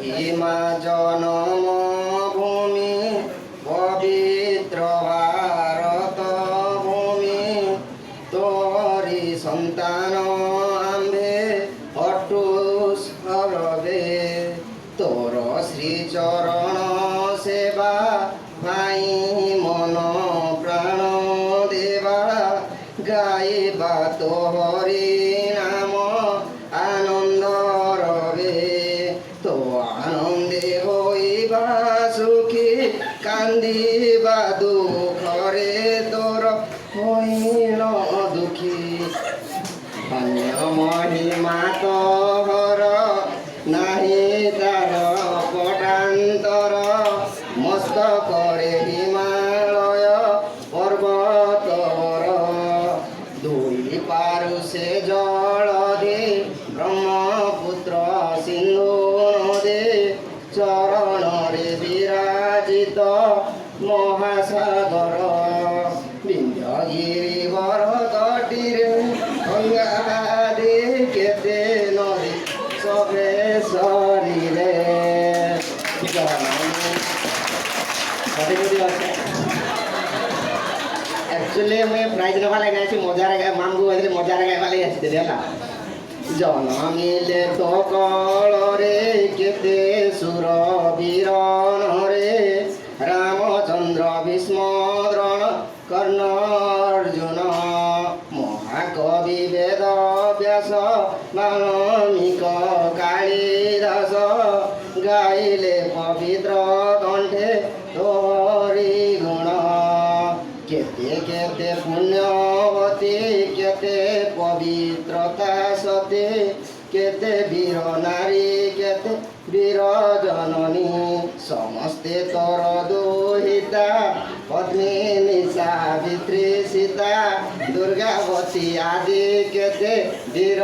হিমা জনম ভূমি পবিত্র ভারত ভূমি তোরি সন্তান আম্বে অটুস হরবে তোর শ্রীচরণ সেবা ভাই মন প্রাণ দেবা গাইবা তোহরি নাম আনন্দ রবে তো আনন্দে হইবা সুখী কান্দিবা দুঃখরে তোর হইল দুঃখী ধন্য মহিমা তোহর নাহি তার পটান্তর মস্তকরে হিমালয় পর্বতর দুই পারুষে জল দে ব্রহ্মপুত্র সিন্ধু নদে চরণরে বিরাজিত মহাসাগর বিন্ধ্যগিরি বর তটিরে গঙ্গাদে কেতে নদী সবে শরীরে एक्चुअली मैं प्राइज नवा लगा छी मजा लगा मामगु आइले मजा लगा वाले आछि देला जनमिले तो कलरे केते सुर वीरण रे रामचंद्र भीष्म द्रोण कर्ण अर्जुन महाकवि वेद व्यास वाल्मीक कालिदास गाइले पवित्र कंठे तोरी गुण केते केते पुण्यवती केते पवित्रता सती केते वीर नारी केते वीर जननी समस्ते तोर दुहिता पद्मिनी सावित्री सीता दुर्गावती आदि केते वीर